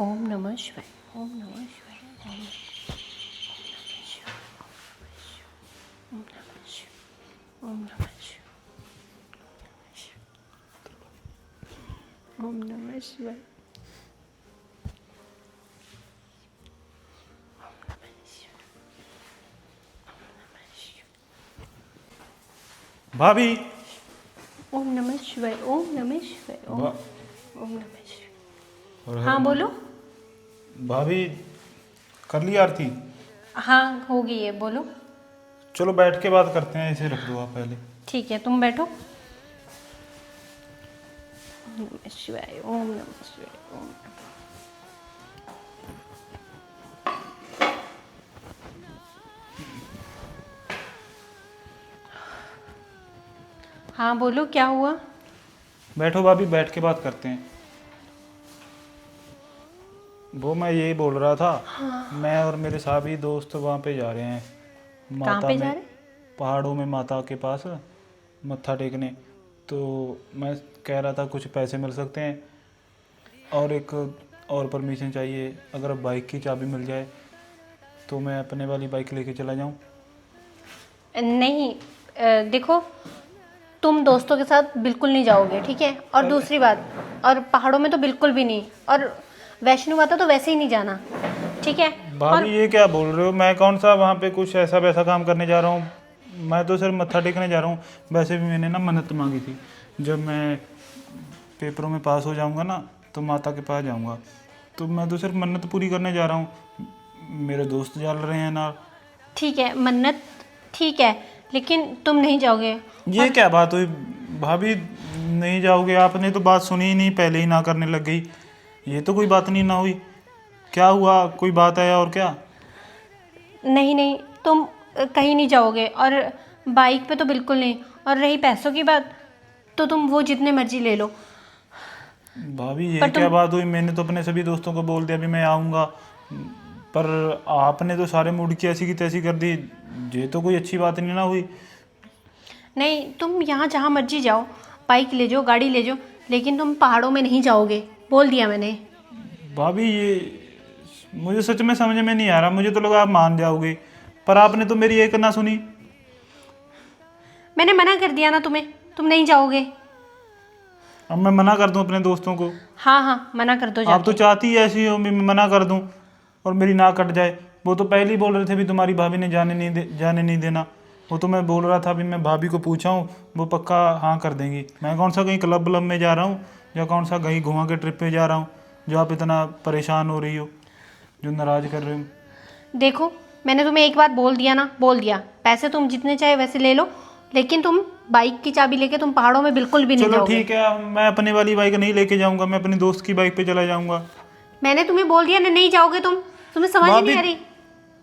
ओम नमः शिवाय। ओम नमः शिवाय। ओम नमः शिवाय। ओम नमः शिवाय। ओम नमः शिवाय। भाभी। ओम नमः शिवाय। ओम नमः शिवाय। ओम भा- ओम नमः शिवाय। और हाँ बोलो। भाभी कर ली आरती? हाँ हो गई है, बोलो। चलो बैठ के बात करते हैं, इसे रख दो आप पहले। ठीक है, तुम बैठो। ओम नमः शिवाय। ओम नमः शिवाय। ओम नमः। हाँ बोलो, क्या हुआ? बैठो भाभी, बैठ के बात करते हैं। वो मैं यही बोल रहा था। मैं और मेरे सभी दोस्त वहाँ पे जा रहे हैं कहाँ माता पे जा में, रहे? पहाड़ों में माता के पास मत्था टेकने। तो मैं कह रहा था कुछ पैसे मिल सकते हैं और एक और परमिशन चाहिए। अगर बाइक की चाबी मिल जाए तो मैं अपने वाली बाइक लेके चला जाऊँ। नहीं, देखो, तुम दोस्तों के साथ बिल्कुल नहीं जाओगे, ठीक है? और दूसरी बात, और पहाड़ों में तो बिल्कुल भी नहीं, और वैष्णो माता तो वैसे ही नहीं जाना, ठीक है? और भाभी ये क्या बोल रहे हो? मैं कौन सा वहाँ पे कुछ ऐसा वैसा काम करने जा रहा हूँ? मैं तो सिर्फ मत्था टेकने जा रहा हूँ। वैसे भी मैंने ना मन्नत मांगी थी, जब मैं पेपरों में पास हो जाऊँगा ना तो माता के पास जाऊँगा। तो मैं तो सिर्फ मन्नत पूरी करने जा रहा हूँ। मेरे दोस्त जा रहे हैं ना। ठीक है, मन्नत ठीक है, लेकिन तुम नहीं जाओगे। ये क्या बात हुई भाभी? नहीं जाओगे? आपने तो बात सुनी ही नहीं, पहले ही ना करने लग गई। ये तो कोई बात नहीं ना हुई। क्या हुआ? कोई बात है और क्या? नहीं नहीं, तुम कहीं नहीं जाओगे, और बाइक पे तो बिल्कुल नहीं। और रही पैसों की बात, तो तुम वो जितने मर्जी ले लो। भाभी ये पर क्या तुम बात हुई? मैंने तो अपने सभी दोस्तों को बोल दिया भी मैं आऊँगा, पर आपने तो सारे मूड की ऐसी की तैसी कर दी। ये तो कोई अच्छी बात नहीं ना हुई। नहीं, तुम यहाँ जहाँ मर्जी जाओ, बाइक ले जाओ, गाड़ी ले जाओ, लेकिन तुम पहाड़ों में नहीं जाओगे, बोल दिया मैंने। भाभी ये मुझे सच में समझ में नहीं आ रहा। मुझे तो लगा आप मान जाओगे, पर आपने तो मेरी एक ना सुनी। मैंने मना कर दिया ना तुम्हें, तुम नहीं जाओगे। अब मैं मना कर दूं अपने दोस्तों को? हाँ हाँ, मना कर दो आप तो जाके। चाहती ही ऐसी हो मैं मना कर दूं और मेरी ना कट जाए। वो तो पहले ही बोल रहे थे भी तुम्हारी भाभी ने जाने नहीं देना। वो तो मैं बोल रहा था भी मैं भाभी को पूछा हूँ, वो पक्का हाँ कर देंगी। मैं कौन सा कहीं क्लब व्लब में जा रहा हूँ या कौन सा कहीं घुमा के ट्रिप पे जा रहा हूँ जो आप इतना परेशान हो रही हो, जो नाराज़ कर रहे हो। देखो, मैंने तुम्हें एक बार बोल दिया ना, बोल दिया। पैसे तुम जितने चाहे वैसे ले लो, लेकिन तुम बाइक की चाबी लेके तुम पहाड़ों में बिल्कुल भी नहीं चलो जाओगे। ठीक है, मैं अपनी वाली बाइक नहीं लेके जाऊंगा, मैं अपने दोस्त की बाइक पे चला जाऊंगा। मैंने तुम्हें बोल दिया ना, नहीं जाओगे तुम। तुम्हें समझ ही नहीं भाभी आ रही।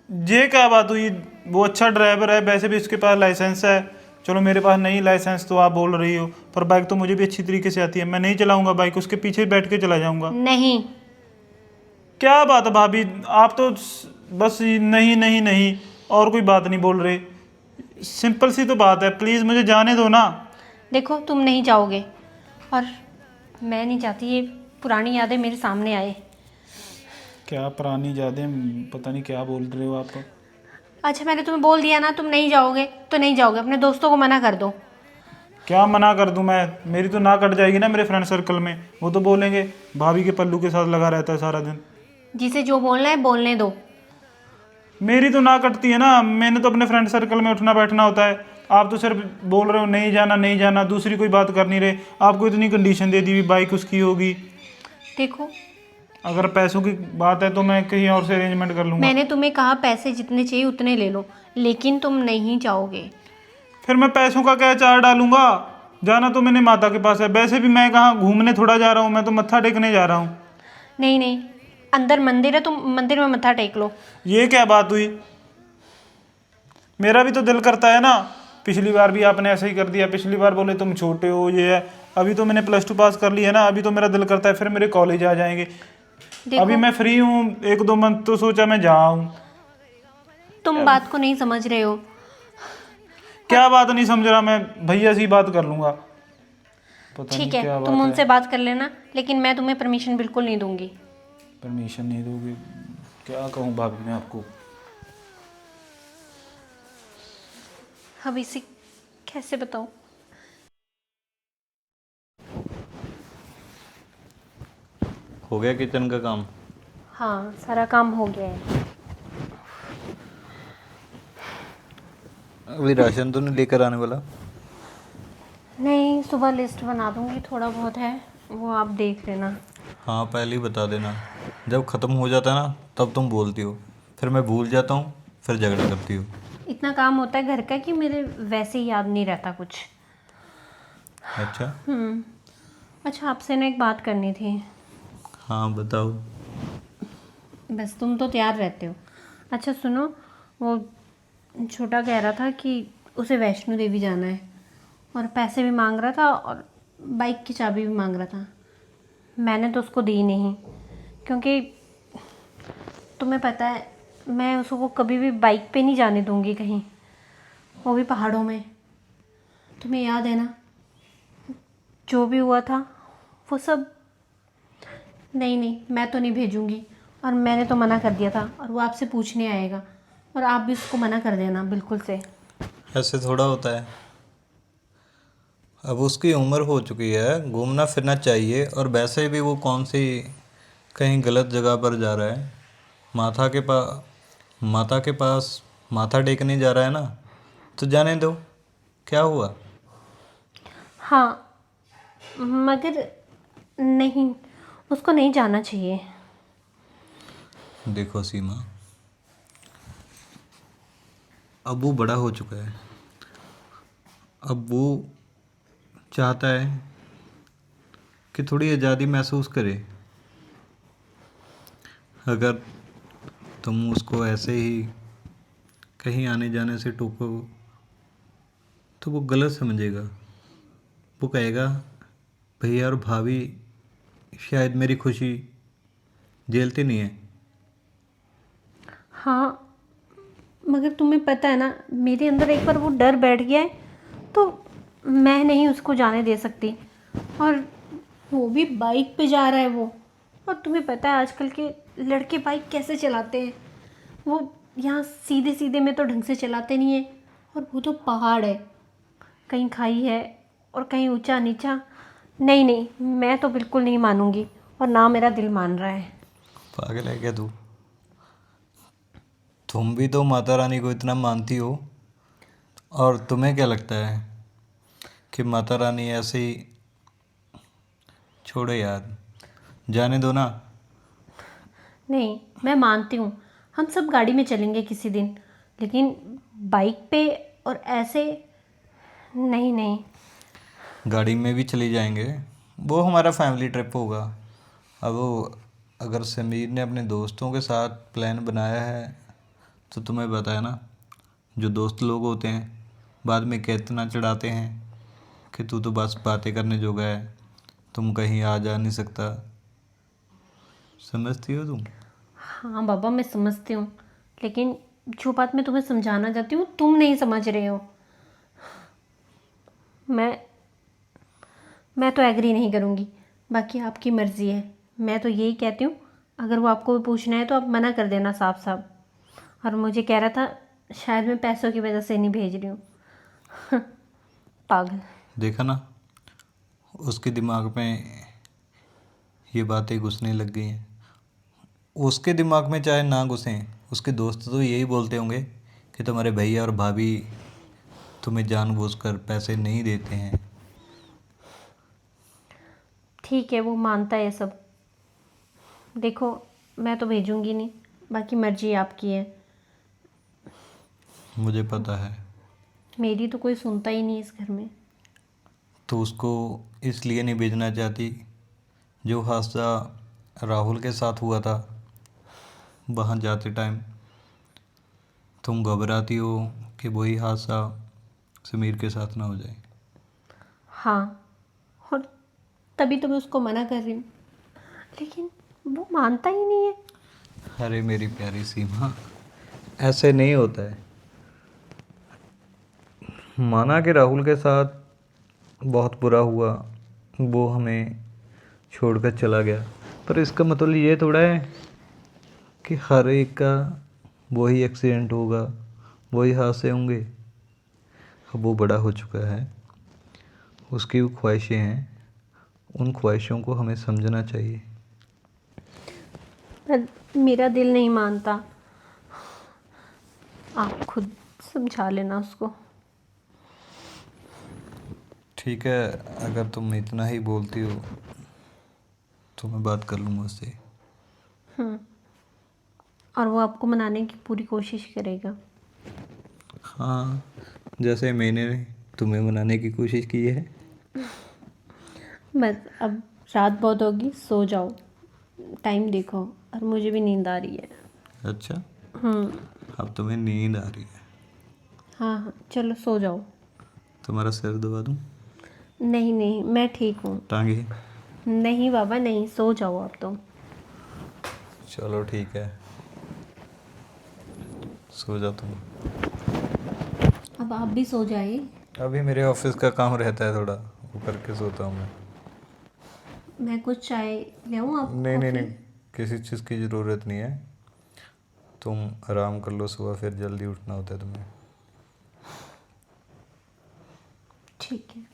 ये क्या बात हुई? वो अच्छा ड्राइवर है, वैसे भी उसके पास लाइसेंस है। चलो मेरे पास नहीं लाइसेंस तो आप बोल रही हो, पर बाइक तो मुझे भी अच्छी तरीके से आती है। मैं नहीं चलाऊंगा बाइक, उसके पीछे बैठ के चला जाऊंगा। नहीं। क्या बात है भाभी? आप तो बस नहीं नहीं नहीं और कोई बात नहीं बोल रहे। सिंपल सी तो बात है, प्लीज़ मुझे जाने दो ना। देखो, तुम नहीं जाओगे, और मैं नहीं चाहती ये पुरानी यादें मेरे सामने आए। क्या पुरानी यादें? पता नहीं क्या बोल रहे हो आप। अच्छा, मैंने तुम्हें बोल दिया ना, तुम नहीं जाओगे तो नहीं जाओगे। अपने दोस्तों को मना कर दो। क्या मना कर दूं मैं? मेरी तो ना कट जाएगी ना मेरे फ्रेंड सर्कल में। वो तो बोलेंगे भाभी के पल्लू के साथ लगा रहता है सारा दिन। जिसे जो बोलना है बोलने दो। मेरी तो ना कटती है ना। मैंने तो अपने फ्रेंड सर्कल में उठना बैठना होता है। आप तो सिर्फ बोल रहे हो नहीं जाना नहीं जाना, दूसरी कोई बात कर नहीं रहे। आपको इतनी कंडीशन दे दी भी बाइक उसकी होगी। देखो, अगर पैसों की बात है तो मैं कहीं और से अरेंजमेंट कर लूँगा। मैंने तुम्हें कहा पैसे जितने चाहिए उतने ले लो, लेकिन तुम नहीं जाओगे। फिर मैं पैसों का क्या चार डालूंगा? जाना तो मैंने माता के पास है। वैसे भी मैं कहाँ घूमने थोड़ा जा रहा हूँ, मैं तो मत्था टेकने जा रहा हूँ। नहीं नहीं, अंदर मंदिर है, तुम मंदिर में मत्था टेक लो। ये क्या बात हुई? मेरा भी तो दिल करता है ना। पिछली बार भी आपने ऐसे ही कर दिया। पिछली बार बोले तुम छोटे हो, ये है। अभी तो मैंने +2 पास कर ली है ना, अभी तो मेरा दिल करता है फिर मेरे कॉलेज आ जाएंगे। देखो, अभी मैं फ्री हूँ, 1-2 मंथ तो सोचा मैं जाऊँ। तुम बात को नहीं समझ रहे हो। क्या बात नहीं समझ रहा मैं? भैया से ही बात कर लूँगा। पता नहीं ठीक है, क्या तुम बात उनसे है। बात कर लेना, लेकिन मैं तुम्हें परमिशन बिल्कुल नहीं दूंगी। परमिशन नहीं दोगे, क्या कहूँ भाभी मैं आपको। अब इसे कैसे बताऊँ। हो गया किचन का काम? हाँ, सारा काम हो गया है। अभी राशन तो नहीं लेकर आने वाला? नहीं, सुबह लिस्ट बना दूंगी, थोड़ा बहुत है वो आप देख लेना। हाँ पहले ही बता देना, जब ख़त्म हो जाता है ना तब तुम बोलती हो, फिर मैं भूल जाता हूँ, फिर झगड़ा करती हो। इतना काम होता है घर का कि मेरे वैसे ही याद नहीं रहता कुछ। अच्छा। अच्छा, आपसे ना एक बात करनी थी। हाँ बताओ। बस तुम तो तैयार रहते हो। अच्छा सुनो, वो छोटा कह रहा था कि उसे वैष्णो देवी जाना है और पैसे भी मांग रहा था और बाइक की चाबी भी मांग रहा था। मैंने तो उसको दी नहीं, क्योंकि तुम्हें पता है मैं उसको कभी भी बाइक पे नहीं जाने दूंगी कहीं, वो भी पहाड़ों में। तुम्हें याद है ना जो भी हुआ था वो सब। नहीं नहीं, मैं तो नहीं भेजूंगी, और मैंने तो मना कर दिया था, और वो आपसे पूछने आएगा, और आप भी उसको मना कर देना बिल्कुल से। ऐसे थोड़ा होता है, अब उसकी उम्र हो चुकी है, घूमना फिरना चाहिए। और वैसे भी वो कौन सी कहीं गलत जगह पर जा रहा है? माता के पास, माता के पास माथा टेकने जा रहा है ना, तो जाने दो, क्या हुआ? हाँ, मगर नहीं, उसको नहीं जाना चाहिए। देखो सीमा, अब वो बड़ा हो चुका है, अब वो चाहता है कि थोड़ी आज़ादी महसूस करे। अगर तुम उसको ऐसे ही कहीं आने जाने से टोको तो वो गलत समझेगा। वो कहेगा भैया और भाभी शायद मेरी खुशी झेलते नहीं है। हाँ, मगर तुम्हें पता है ना मेरे अंदर एक बार वो डर बैठ गया है, तो मैं नहीं उसको जाने दे सकती। और वो भी बाइक पे जा रहा है वो, और तुम्हें पता है आजकल के लड़के बाइक कैसे चलाते हैं। वो यहाँ सीधे सीधे में तो ढंग से चलाते नहीं है, और वो तो पहाड़ है, कहीं खाई है और कहीं ऊंचा नीचा। नहीं नहीं, मैं तो बिल्कुल नहीं मानूंगी, और ना मेरा दिल मान रहा है। पागल है क्या तू? तुम भी तो माता रानी को इतना मानती हो, और तुम्हें क्या लगता है कि माता रानी ऐसे ही छोड़े? यार जाने दो ना। नहीं, मैं मानती हूँ, हम सब गाड़ी में चलेंगे किसी दिन, लेकिन बाइक पे और ऐसे नहीं नहीं। गाड़ी में भी चले जाएंगे, वो हमारा फैमिली ट्रिप होगा। अब वो अगर समीर ने अपने दोस्तों के साथ प्लान बनाया है तो तुम्हें पता है ना, जो दोस्त लोग होते हैं बाद में कितना चढ़ाते हैं कि तू तो बस बातें करने जोगा है, तुम कहीं आ जा नहीं सकता। समझती हो तुम? हाँ बाबा, मैं समझती हूँ, लेकिन जो बात मैं तुम्हें समझाना चाहती हूँ तुम नहीं समझ रहे हो। मैं मैं तो एग्री नहीं करूँगी, बाकी आपकी मर्ज़ी है। मैं तो यही कहती हूँ, अगर वो आपको भी पूछना है तो आप मना कर देना साफ साफ। और मुझे कह रहा था शायद मैं पैसों की वजह से नहीं भेज रही हूँ। पागल। देखा ना, उसके दिमाग में ये बातें घुसने लग गई हैं। उसके दिमाग में चाहे ना घुसें, उसके दोस्त तो यही बोलते होंगे कि तुम्हारे भैया और भाभी तुम्हें जानबूझकर पैसे नहीं देते हैं। ठीक है, वो मानता है सब। देखो, मैं तो भेजूंगी नहीं, बाकी मर्जी आपकी है। मुझे पता है। मेरी तो कोई सुनता ही नहीं इस घर में। तो उसको इसलिए नहीं भेजना चाहती, जो हादसा राहुल के साथ हुआ था, वहाँ जाते टाइम तुम घबराती हो कि वही हादसा समीर के साथ ना हो जाए। हाँ, और तभी तो मैं उसको मना कर रही हूँ, लेकिन वो मानता ही नहीं है। अरे मेरी प्यारी सीमा, ऐसे नहीं होता है। माना कि राहुल के साथ बहुत बुरा हुआ, वो हमें छोड़कर चला गया, पर इसका मतलब ये थोड़ा है कि हर एक का वही एक्सीडेंट होगा, वही हादसे होंगे। अब वो बड़ा हो चुका है, उसकी वो ख्वाहिशें हैं, उन ख्वाहिशों को हमें समझना चाहिए। पर मेरा दिल नहीं मानता। आप खुद समझा लेना उसको। ठीक है, अगर तुम इतना ही बोलती हो तो मैं बात कर लूँगा उससे। और वो आपको मनाने की पूरी कोशिश करेगा। हाँ, जैसे मैंने तुम्हें मनाने की कोशिश की है। बस अब रात बहुत होगी, सो जाओ। टाइम देखो, और मुझे भी नींद आ रही है। अच्छा, हम्म। अब तुम्हें नींद आ रही है? हाँ हाँ, चलो सो जाओ। तुम्हारा सिर दबा दूँ? नहीं नहीं, मैं ठीक हूँ। टांगे? नहीं बाबा नहीं, सो जाओ आप तो। चलो ठीक है, सो जा तुम। अब आप भी सो जाइए। अभी मेरे ऑफिस का काम रहता है थोड़ा, वो करके सोता हूँ मैं। मैं कुछ चाय ले आऊँ, आप नहीं नहीं कॉफ़ी? नहीं, किसी चीज़ की ज़रूरत नहीं है। तुम आराम कर लो, सुबह फिर जल्दी उठना होता है तुम्हें। ठीक है।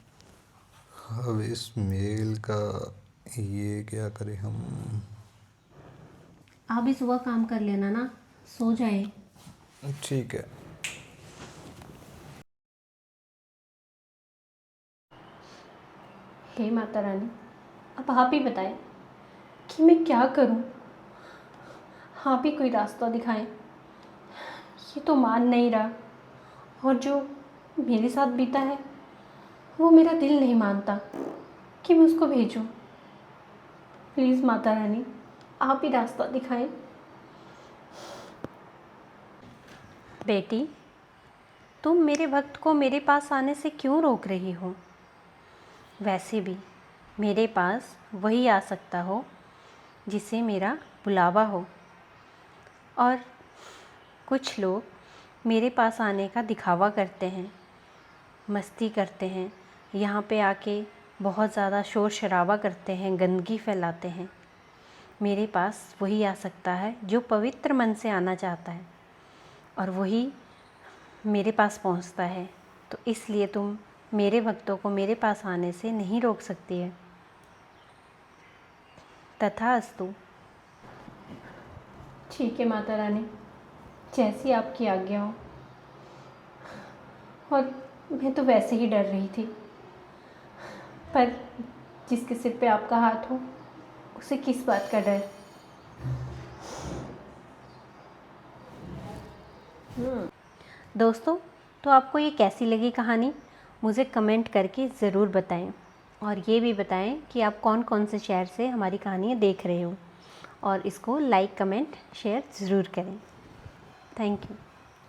अब इस मेल का ये क्या करें हम? आप भी सुबह काम कर लेना ना, सो जाए। ठीक है। हे माता रानी, अब आप ही बताएं कि मैं क्या करूं। आप ही कोई रास्ता दिखाएं। ये तो मान नहीं रहा, और जो मेरे साथ बीता है वो मेरा दिल नहीं मानता कि मैं उसको भेजूं। प्लीज़ माता रानी, आप ही रास्ता दिखाएं। बेटी, तुम मेरे भक्त को मेरे पास आने से क्यों रोक रही हो? वैसे भी मेरे पास वही आ सकता हो जिसे मेरा बुलावा हो। और कुछ लोग मेरे पास आने का दिखावा करते हैं, मस्ती करते हैं, यहाँ पे आके बहुत ज़्यादा शोर शराबा करते हैं, गंदगी फैलाते हैं। मेरे पास वही आ सकता है जो पवित्र मन से आना चाहता है, और वही मेरे पास पहुँचता है। तो इसलिए तुम मेरे भक्तों को मेरे पास आने से नहीं रोक सकती है। तथास्तु। ठीक है माता रानी, जैसी आपकी आज्ञा हो। और मैं तो वैसे ही डर रही थी, पर जिसके सिर पे आपका हाथ हो उसे किस बात का डर। दोस्तों, तो आपको ये कैसी लगी कहानी, मुझे कमेंट करके ज़रूर बताएं। और ये भी बताएं कि आप कौन कौन से शहर से हमारी कहानियाँ देख रहे हो, और इसको लाइक कमेंट शेयर ज़रूर करें। Thank you.